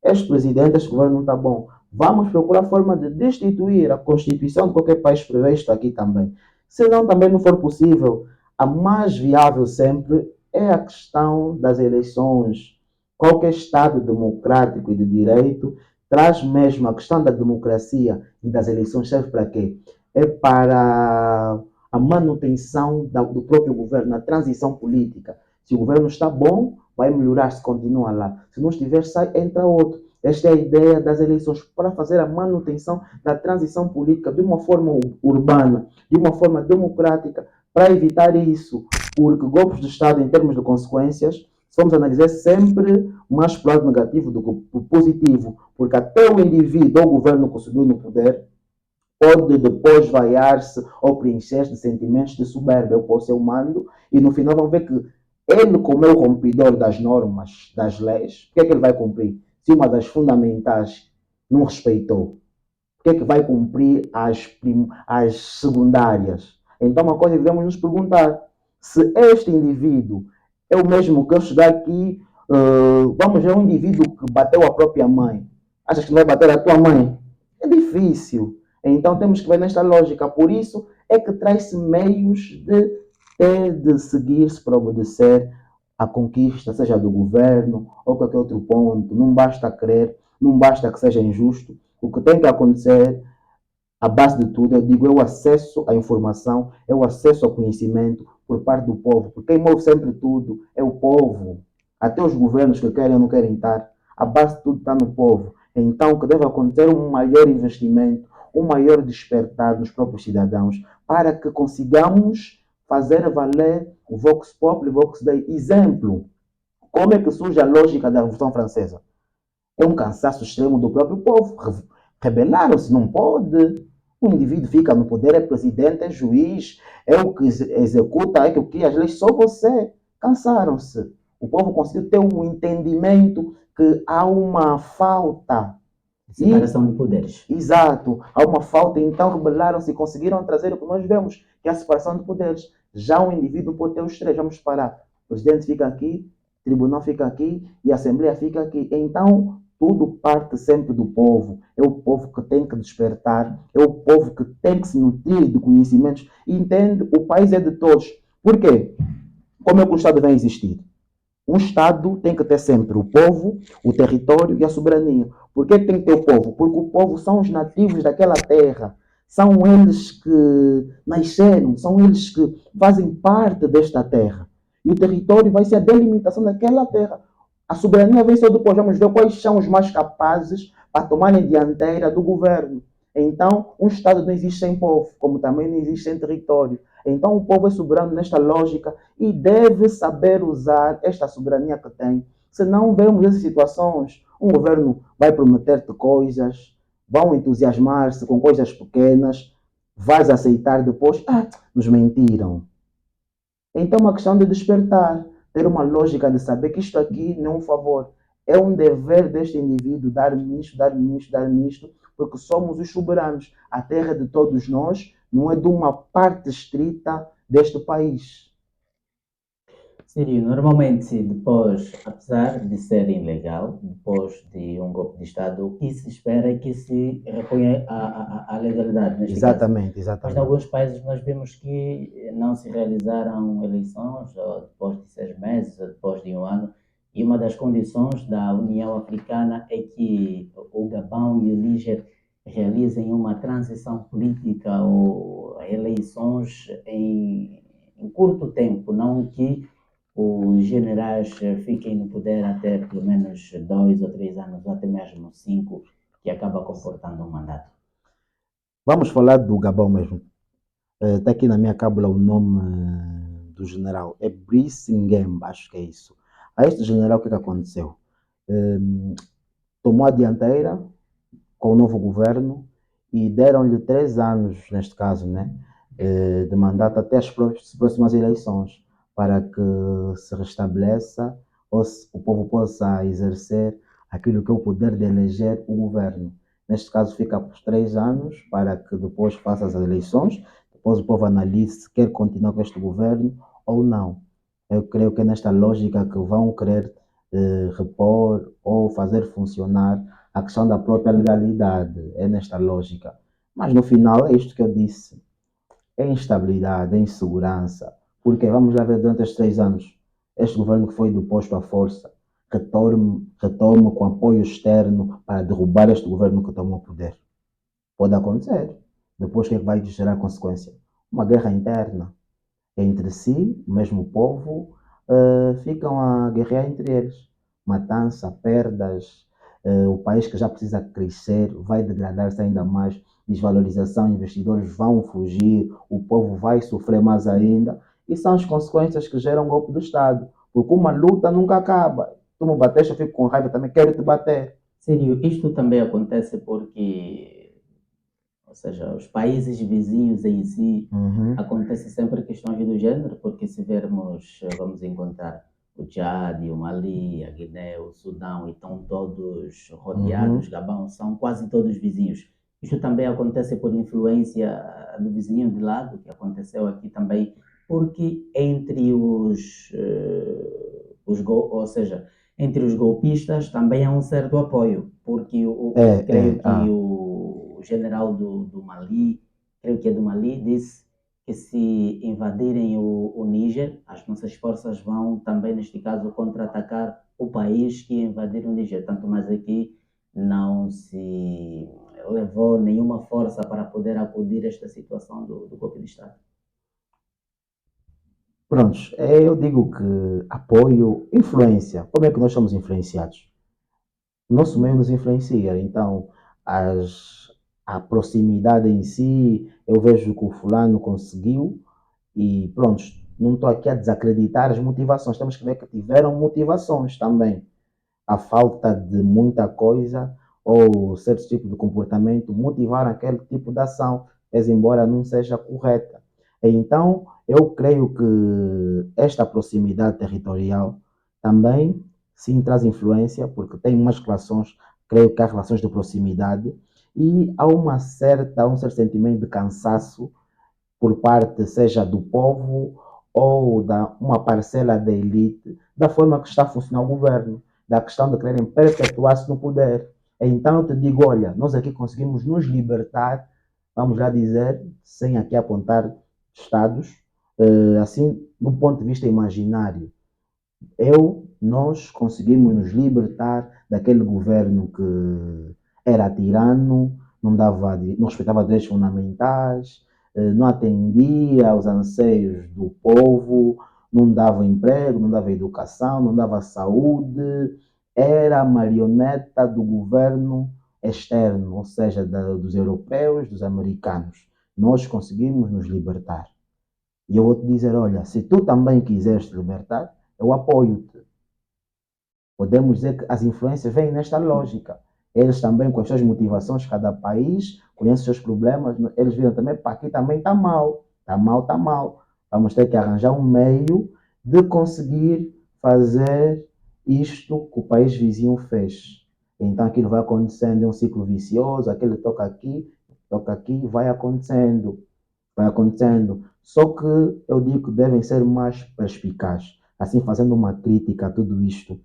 Speaker 2: Este presidente, este governo não está bom. Vamos procurar forma de destituir. A Constituição de qualquer país prevê isto aqui também. Se não, também não for possível, a mais viável sempre é a questão das eleições. Qualquer Estado democrático e de direito traz mesmo a questão da democracia e das eleições. Serve para quê? É para a manutenção do próprio governo, a transição política. Se o governo está bom, vai melhorar se continua lá. Se não estiver, sai, entra outro. Esta é a ideia das eleições, para fazer a manutenção da transição política de uma forma urbana, de uma forma democrática, para evitar isso. Porque golpes de Estado, em termos de consequências, se vamos analisar sempre mais para o lado negativo do que o positivo, porque até o indivíduo ou o governo que subiu no poder pode depois vaiar-se ou preencher-se de sentimentos de soberba. Eu posso ser humano e no final vão ver que ele, como é o rompidor das normas, das leis, o que é que ele vai cumprir? Se uma das fundamentais não respeitou, o que é que vai cumprir as secundárias? Então, uma coisa que devemos nos perguntar: se este indivíduo é o mesmo que eu chegar aqui, vamos ver um indivíduo que bateu a própria mãe. Achas que não vai bater a tua mãe? É difícil. Então, temos que ver nesta lógica. Por isso, é que traz-se meios de ter de seguir-se para obedecer à conquista, seja do governo ou qualquer outro ponto. Não basta querer, não basta que seja injusto. O que tem que acontecer, a base de tudo, eu digo, é o acesso à informação, é o acesso ao conhecimento por parte do povo. Porque quem move sempre tudo é o povo. Até os governos que querem ou não querem estar, a base de tudo está no povo. Então, o que deve acontecer é um maior investimento, um maior despertar nos próprios cidadãos, para que consigamos fazer valer o Vox Populi, o Vox Dei. Exemplo, como é que surge a lógica da Revolução Francesa? É um cansaço extremo do próprio povo. Rebelaram-se, não pode. O indivíduo fica no poder, é presidente, é juiz, é o que executa, é o que cria as leis, só você. Cansaram-se. O povo conseguiu ter um entendimento que há uma falta.
Speaker 1: Separação de poderes.
Speaker 2: Exato. Há uma falta, então rebelaram-se e conseguiram trazer o que nós vemos, que é a separação de poderes. Já o indivíduo pode ter os três. Vamos parar. O presidente fica aqui, o tribunal fica aqui e a assembleia fica aqui. Então, tudo parte sempre do povo. É o povo que tem que despertar, é o povo que tem que se nutrir de conhecimentos. E entende, o país é de todos. Por quê? Como é que o Estado vem existir? Um Estado tem que ter sempre o povo, o território e a soberania. Por que tem que ter o povo? Porque o povo são os nativos daquela terra. São eles que nasceram, são eles que fazem parte desta terra. E o território vai ser a delimitação daquela terra. A soberania vem ser depois. Vamos ver quais são os mais capazes para tomarem dianteira do governo. Então, um Estado não existe sem povo, como também não existe sem território. Então, o povo é soberano nesta lógica e deve saber usar esta soberania que tem. Se não vemos essas situações, um governo vai prometer-te coisas, vão entusiasmar-se com coisas pequenas, vais aceitar depois, nos mentiram. Então, é uma questão de despertar, ter uma lógica de saber que isto aqui não é um favor, é um dever deste indivíduo dar-me isto, dar-me isto, dar-me isto, porque somos os soberanos. A terra é de todos nós, não é de uma parte estrita deste país.
Speaker 1: Sírio, normalmente, depois, apesar de ser ilegal, depois de um golpe de Estado, o que se espera é que se reponha a legalidade, neste caso.
Speaker 2: Exatamente,
Speaker 1: Mas em
Speaker 2: exatamente.
Speaker 1: alguns países nós vemos que não se realizaram eleições ou depois de 6 meses ou depois de um ano, e uma das condições da União Africana é que o Gabão e o Níger realizem uma transição política ou eleições em curto tempo, não que os generais fiquem no poder até pelo menos 2 ou 3 anos, ou até mesmo 5, que acaba comportando um mandato.
Speaker 2: Vamos falar do Gabão mesmo. Está aqui na minha cábula o nome do general. É Brice Nguembe, acho que é isso. A este general, o que aconteceu? Tomou a dianteira com o novo governo e deram-lhe 3 anos, neste caso, né, de mandato até as próximas eleições, para que se restabeleça ou o povo possa exercer aquilo que é o poder de eleger o governo. Neste caso, fica por 3 anos para que depois faça as eleições, depois o povo analise se quer continuar com este governo ou não. Eu creio que é nesta lógica que vão querer repor ou fazer funcionar a questão da própria legalidade. É nesta lógica. Mas no final é isto que eu disse. É instabilidade, é insegurança. Porque vamos lá ver durante estes 3 anos, este governo que foi deposto à força, retome com apoio externo para derrubar este governo que tomou o poder. Pode acontecer. Depois o que é que vai gerar consequência? Uma guerra interna. Entre si, o mesmo povo, ficam a guerrear entre eles. Matança, perdas, o país que já precisa crescer vai degradar-se ainda mais, desvalorização, investidores vão fugir, o povo vai sofrer mais ainda, e são as consequências que geram o golpe do Estado. Porque uma luta nunca acaba. Tu me bateste, eu fico com raiva também, quero te bater.
Speaker 1: Sério, isto também acontece porque, ou seja, os países vizinhos em si,
Speaker 2: Uhum,
Speaker 1: acontece sempre questões do género, porque se vermos, vamos encontrar o Tchad, o Mali, a Guiné, o Sudão, e estão todos rodeados,
Speaker 2: uhum.
Speaker 1: Gabão, são quase todos vizinhos. Isto também acontece por influência do vizinho de lado, que aconteceu aqui também, porque entre ou seja, entre os golpistas também há um certo apoio, porque creio que o general do Mali, creio que é do Mali, disse que se invadirem o Níger, as nossas forças vão também, neste caso, contra-atacar o país que invadir o Níger. Tanto mais aqui não se levou nenhuma força para poder acudir a esta situação do golpe de Estado.
Speaker 2: Prontos, eu digo que apoio, influência. Como é que nós somos influenciados? O nosso meio nos influencia, então as, a proximidade em si, eu vejo que o fulano conseguiu e pronto, não estou aqui a desacreditar as motivações, temos que ver que tiveram motivações também. A falta de muita coisa ou certo tipo de comportamento motivar aquele tipo de ação, mas embora não seja correta. Então, eu creio que esta proximidade territorial também sim traz influência, porque tem umas relações, creio que há relações de proximidade, e há um certo sentimento de cansaço por parte, seja do povo ou da uma parcela da elite, da forma que está a funcionar o governo, da questão de quererem perpetuar-se no poder. Então eu te digo, olha, nós aqui conseguimos nos libertar, vamos já dizer, sem aqui apontar estados, assim, do ponto de vista imaginário. Nós conseguimos nos libertar daquele governo que era tirano, não respeitava direitos fundamentais, não atendia aos anseios do povo, não dava emprego, não dava educação, não dava saúde, era a marioneta do governo externo, ou seja, dos europeus, dos americanos. Nós conseguimos nos libertar. E eu vou te dizer, olha, se tu também quiseres te libertar, eu apoio-te. Podemos dizer que as influências vêm nesta lógica. Eles também, com as suas motivações, cada país conhece os seus problemas, eles viram também, para aqui também está mal, está mal, está mal. Vamos ter que arranjar um meio de conseguir fazer isto que o país vizinho fez. Então aquilo vai acontecendo, é um ciclo vicioso, aquele toca aqui, vai acontecendo, vai acontecendo. Só que eu digo que devem ser mais perspicazes, assim fazendo uma crítica a tudo isto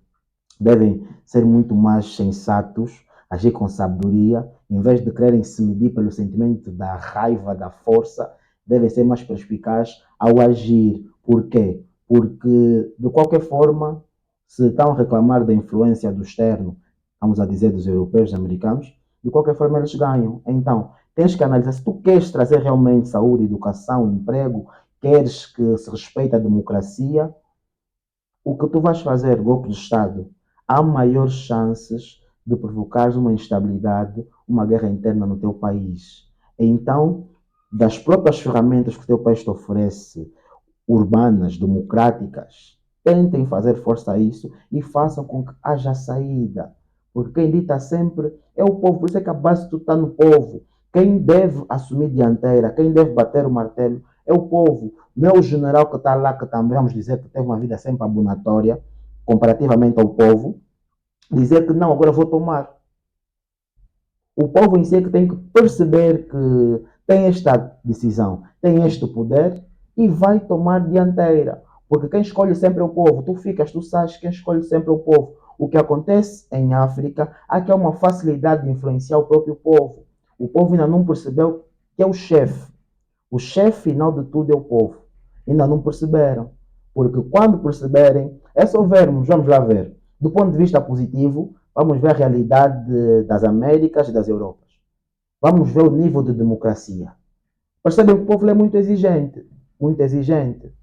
Speaker 2: devem ser muito mais sensatos, agir com sabedoria, em vez de quererem se medir pelo sentimento da raiva, da força, devem ser mais perspicazes ao agir. Por quê? Porque, de qualquer forma, se estão a reclamar da influência do externo, vamos a dizer dos europeus, dos americanos, de qualquer forma eles ganham. Então, tens que analisar se tu queres trazer realmente saúde, educação, emprego, queres que se respeite a democracia, o que tu vais fazer, golpe de Estado, há maiores chances de provocar uma instabilidade, uma guerra interna no teu país. Então, das próprias ferramentas que o teu país te oferece, urbanas, democráticas, tentem fazer força a isso e façam com que haja saída. Porque quem dita sempre é o povo, por isso é que a base de tudo está no povo. Quem deve assumir dianteira, quem deve bater o martelo é o povo. Não é o general que está lá, que também vamos dizer que teve uma vida sempre abonatória, comparativamente ao povo, dizer que não, agora vou tomar. O povo em si é que tem que perceber que tem esta decisão, tem este poder e vai tomar dianteira. Porque quem escolhe sempre é o povo. Tu ficas, tu sabes, quem escolhe sempre é o povo. O que acontece em África é que há uma facilidade de influenciar o próprio povo. O povo ainda não percebeu que é o chefe. O chefe final de tudo é o povo. Ainda não perceberam. Porque quando perceberem, é só vermos, vamos lá ver. Do ponto de vista positivo, vamos ver a realidade das Américas e das Europas. Vamos ver o nível de democracia. Percebem que o povo é muito exigente. Muito exigente.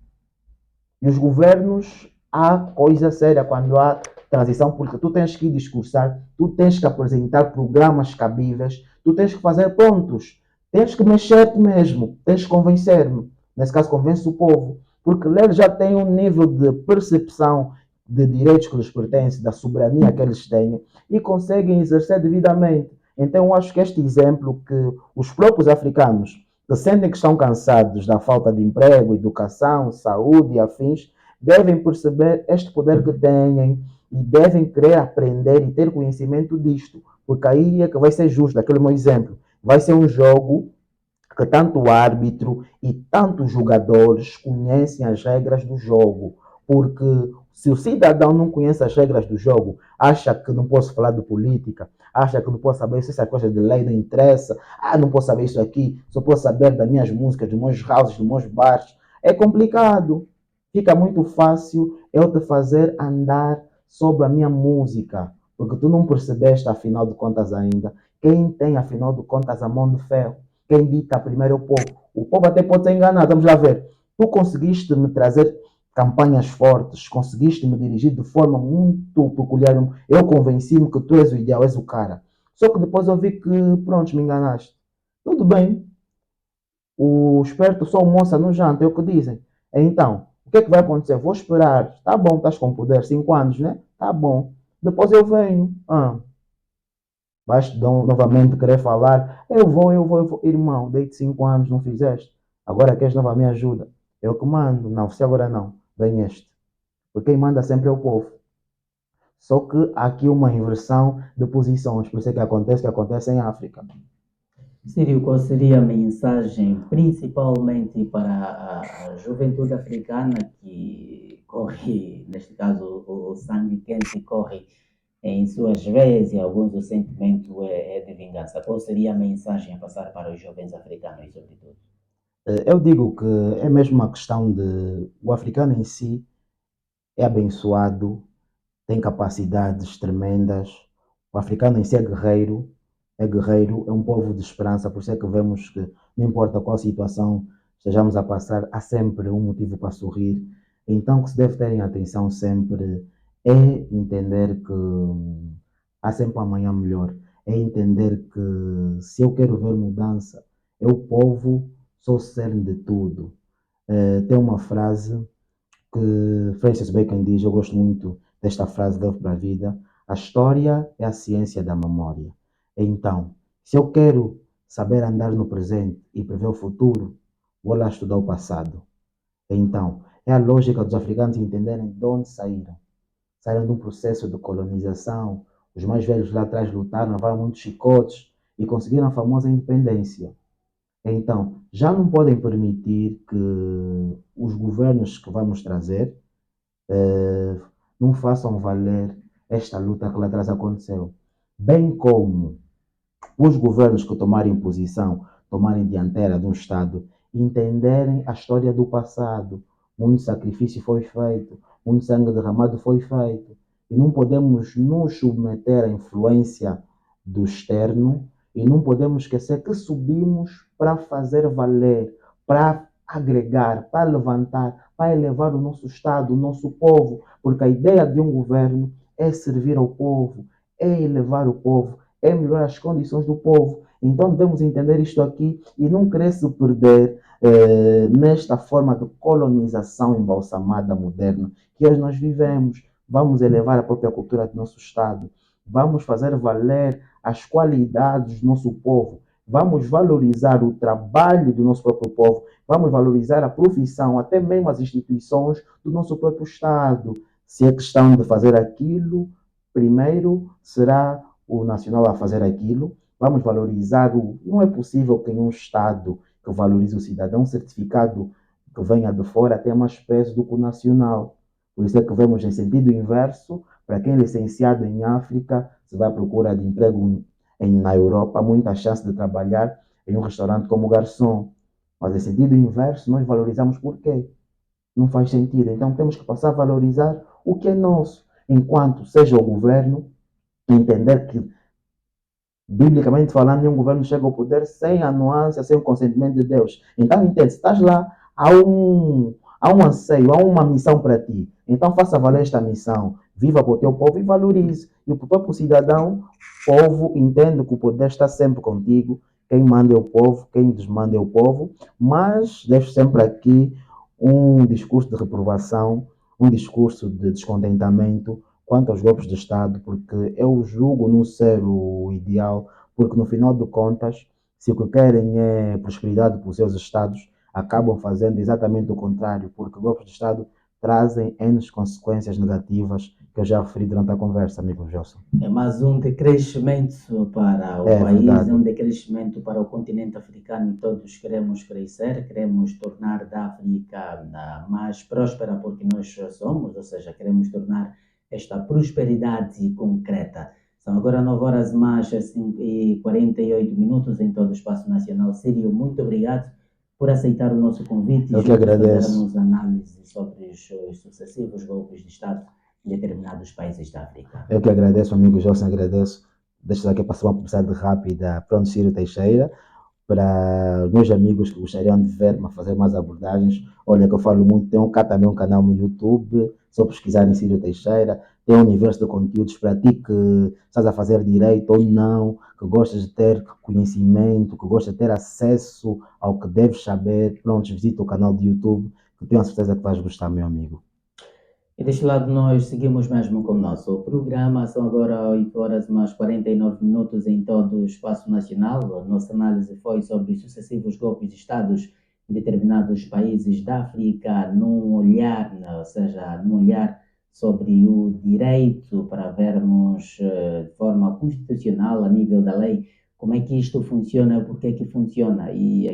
Speaker 2: E os governos, há coisa séria quando há transição, porque tu tens que discursar, tu tens que apresentar programas cabíveis, tu tens que fazer pontos, tens que mexer-te mesmo, tens que convencer-me. Nesse caso, convence o povo. porque eles já têm um nível de percepção de direitos que lhes pertencem, da soberania que eles têm e conseguem exercer devidamente. Então, eu acho que este exemplo que os próprios africanos que sentem que estão cansados da falta de emprego, educação, saúde e afins, devem perceber este poder que têm e devem querer aprender e ter conhecimento disto, porque aí é que vai ser justo, aquele meu exemplo. Vai ser um jogo que tanto o árbitro e tanto os jogadores conhecem as regras do jogo. Porque se o cidadão não conhece as regras do jogo, acha que não posso falar de política, acha que não posso saber se essa coisa de lei não interessa, não posso saber isso aqui, só posso saber das minhas músicas, dos meus houses, dos meus bares. É complicado. Fica muito fácil eu te fazer andar sobre a minha música, porque tu não percebeste, afinal de contas, ainda, quem tem, afinal de contas, a mão de ferro. Quem dita primeiro é o povo. O povo até pode ser enganado. Vamos lá ver. Tu conseguiste me trazer campanhas fortes, conseguiste me dirigir de forma muito peculiar. Eu convenci-me que tu és o ideal, és o cara. Só que depois eu vi que, pronto, me enganaste. Tudo bem. O esperto só almoça no janta, é o que dizem. Então, o que é que vai acontecer? Vou esperar. Tá bom, estás com poder, 5 anos, né? Tá bom. Depois eu venho. Vais novamente querer falar, eu vou. Irmão, dei-te 5 anos, não fizeste. Agora queres novamente ajuda? Eu que mando. Não, se agora não, vem este. Porque quem manda sempre é o povo. Só que há aqui uma inversão de posições, por isso é que acontece em África.
Speaker 1: Sírio, qual seria a mensagem principalmente para a juventude africana que corre, neste caso, o sangue quente corre em suas veias e alguns o sentimento é de vingança? Qual seria a mensagem a passar para os jovens africanos, sobretudo?
Speaker 2: Eu digo que é mesmo uma questão de o africano em si é abençoado, tem capacidades tremendas. O africano em si é guerreiro, é um povo de esperança, por isso é que vemos que não importa qual situação estejamos a passar, há sempre um motivo para sorrir. Então, o que se deve ter em atenção sempre é entender que há sempre um amanhã melhor. É entender que se eu quero ver mudança, eu, povo, sou o cerne de tudo. Tem uma frase que Francis Bacon diz, eu gosto muito desta frase, levo para a vida: a história é a ciência da memória. Então, se eu quero saber andar no presente e prever o futuro, vou lá estudar o passado. Então, é a lógica dos africanos entenderem de onde saíram. Saíram de um processo de colonização, os mais velhos lá atrás lutaram, levaram muitos chicotes e conseguiram a famosa independência. Então, já não podem permitir que os governos que vamos trazer não façam valer esta luta que lá atrás aconteceu. Bem como os governos que tomarem posição, tomarem dianteira de um Estado, entenderem a história do passado. Muito sacrifício foi feito, muito sangue derramado foi feito. E não podemos nos submeter à influência do externo e não podemos esquecer que subimos para fazer valer, para agregar, para levantar, para elevar o nosso Estado, o nosso povo, porque a ideia de um governo é servir ao povo, é elevar o povo, é melhorar as condições do povo. Então devemos entender isto aqui e não querer se perder nesta forma de colonização embalsamada moderna que hoje nós vivemos. Vamos elevar a própria cultura do nosso Estado. Vamos fazer valer as qualidades do nosso povo. Vamos valorizar o trabalho do nosso próprio povo. Vamos valorizar a profissão, até mesmo as instituições do nosso próprio Estado. Se é questão de fazer aquilo, primeiro será o nacional a fazer aquilo. Vamos valorizar o. Não é possível que em um Estado que valorize o cidadão, um certificado que venha de fora tenha mais peso do que o nacional. Por isso é que vemos em sentido inverso, para quem é licenciado em África, se vai à procura de emprego na Europa, há muita chance de trabalhar em um restaurante como garçom. Mas em sentido inverso, nós valorizamos por quê? Não faz sentido. Então temos que passar a valorizar o que é nosso, enquanto seja o governo, entender que, biblicamente falando, nenhum governo chega ao poder sem a nuance, sem o consentimento de Deus. Então, entende, se estás lá, há um anseio, há uma missão para ti. Então, faça valer esta missão. Viva para o teu povo e valorize. E o próprio cidadão, povo, entende que o poder está sempre contigo. Quem manda é o povo, quem desmanda é o povo. Mas deixo sempre aqui um discurso de reprovação, um discurso de descontentamento quanto aos golpes de Estado, porque eu julgo não ser o ideal, porque no final de contas, se o que querem é prosperidade para os seus Estados, acabam fazendo exatamente o contrário, porque golpes de Estado trazem N consequências negativas que eu já referi durante a conversa, amigo Gelson.
Speaker 1: É mais um decrescimento para o
Speaker 2: É
Speaker 1: país,
Speaker 2: verdade.
Speaker 1: é um decrescimento para o continente africano e todos queremos crescer, queremos tornar a África mais próspera porque nós somos, ou seja, queremos tornar esta prosperidade concreta. São agora 9 horas mais 48 minutos em todo o espaço nacional. Sírio, muito obrigado por aceitar o nosso convite e
Speaker 2: Eu que
Speaker 1: juntos
Speaker 2: agradeço.
Speaker 1: fazermos análise sobre os sucessivos golpes de Estado em determinados países da África.
Speaker 2: Eu que agradeço, amigo Gelson, agradeço. Deixa aqui passar uma publicidade rápida para o Ciro Teixeira, para os meus amigos que gostariam de ver-me fazer mais abordagens. Olha, que eu falo muito, tem cá também um canal no YouTube, só pesquisar em Ciro Teixeira. Tem um universo de conteúdos para ti que estás a fazer direito ou não, que gostas de ter conhecimento, que gostas de ter acesso ao que deves saber. Pronto, visita o canal do YouTube, que tenho a certeza que vais gostar, meu amigo.
Speaker 1: E deste lado nós seguimos mesmo com o nosso programa, são agora 8 horas mais 49 minutos em todo o espaço nacional. A nossa análise foi sobre os sucessivos golpes de Estados em determinados países da África, num olhar, ou seja, num olhar sobre o direito para vermos de forma constitucional, a nível da lei, como é que isto funciona, porque é que funciona. E